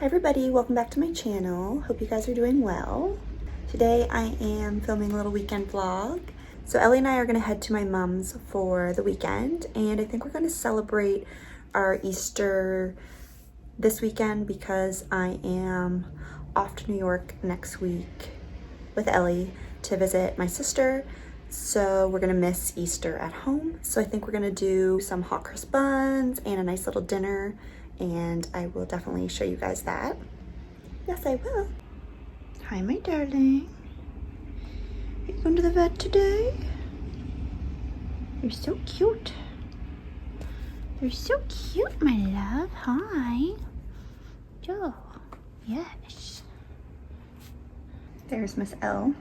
Hi everybody, welcome back to my channel. Hope you guys are doing well. Today I am filming a little weekend vlog. So Ellie and I are gonna head to my mom's for the weekend, and I think we're gonna celebrate our Easter this weekend because I am off to New York next week with Ellie to visit my sister. So we're gonna miss Easter at home. So I think we're gonna do some hot cross buns and a nice little dinner, and I will definitely show you guys that. Yes, I will. Hi, my darling. Are you going to the vet today? You're so cute. You're so cute, my love. Hi. Joe. Yes. There's Miss L.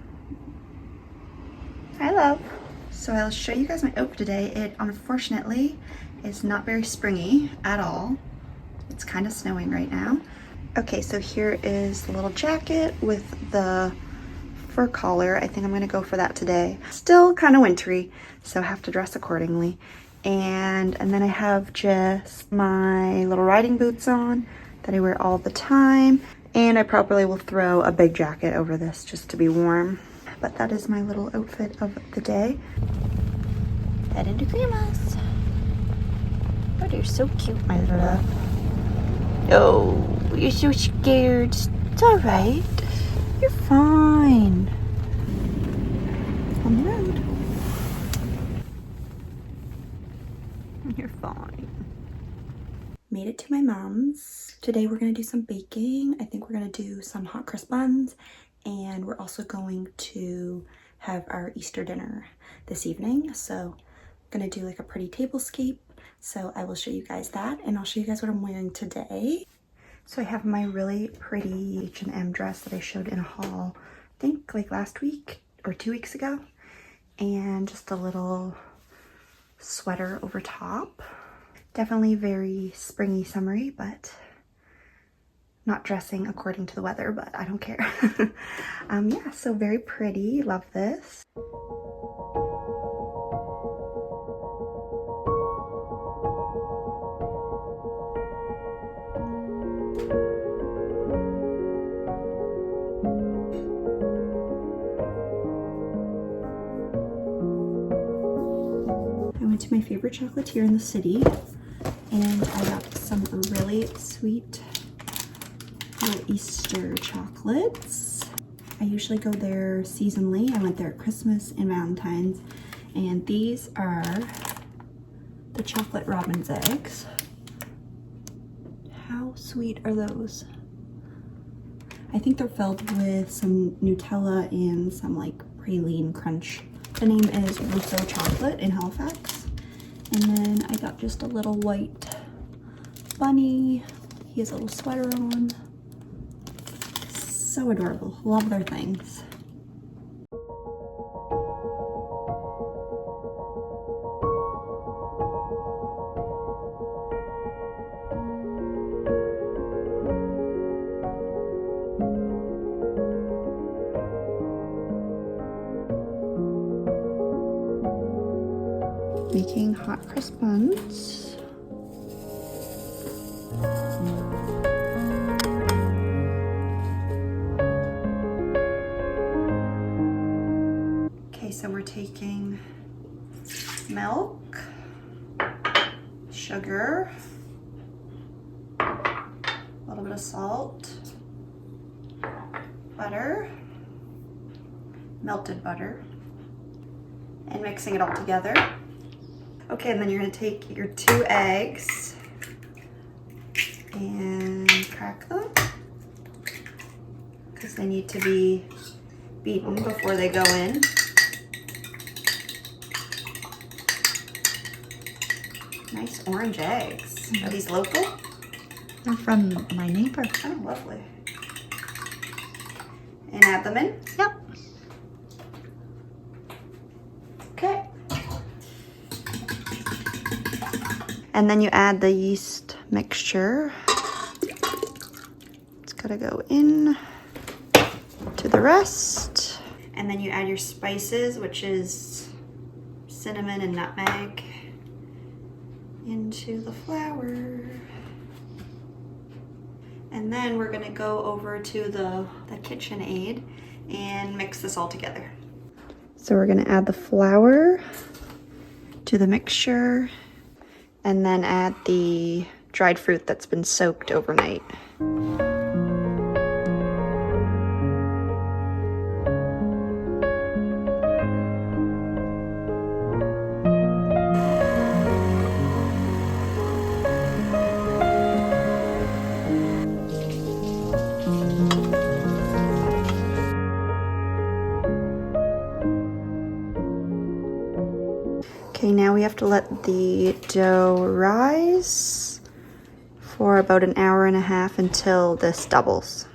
Hi, love. So I'll show you guys my outfit today. It unfortunately is not very springy at all. It's kind of snowing right now. Okay, so here is the little jacket with the fur collar. I think I'm gonna go for that today. Still kind of wintry, so I have to dress accordingly. And then I have just my little riding boots on that I wear all the time. And I probably will throw a big jacket over this just to be warm. But that is my little outfit of the day. Head into Grandma's. Oh, you're so cute, my little love. Oh, you're so scared. It's all right. You're fine. On the road. You're fine. Made it to my mom's. Today we're gonna do some baking. I think we're gonna do some hot cross buns, and we're also going to have our Easter dinner this evening. So I'm gonna do like a pretty tablescape. So I will show you guys that, and I'll show you guys what I'm wearing today. So I have my really pretty H&M dress that I showed in a haul, I think like last week or 2 weeks ago, and just a little sweater over top. Definitely very springy, summery, but not dressing according to the weather, but I don't care. Yeah, so very pretty. Love this. I went to my favorite chocolatier in the city, and I got some really sweet little Easter chocolates. I usually go there seasonally. I went there at Christmas and Valentine's, and these are the chocolate robin's eggs. How sweet are those? I think they're filled with some Nutella and some like praline crunch. The name is Russo Chocolate in Halifax. And then I got just a little white bunny. He has a little sweater on. So adorable. Love their things. Making hot cross buns. Okay, so we're taking milk, sugar, a little bit of salt, butter, melted butter, and mixing it all together. Okay, and then you're gonna take your 2 eggs and crack them because they need to be beaten before they go in. Nice orange eggs. Are these local? They're from my neighbor. Oh, lovely. And add them in? Yep. Okay. And then you add the yeast mixture. It's gotta go in to the rest. And then you add your spices, which is cinnamon and nutmeg, into the flour. And then we're gonna go over to the KitchenAid and mix this all together. So we're gonna add the flour to the mixture and then add the dried fruit that's been soaked overnight. Okay, now we have to let the dough rise for about an hour and a half until this doubles.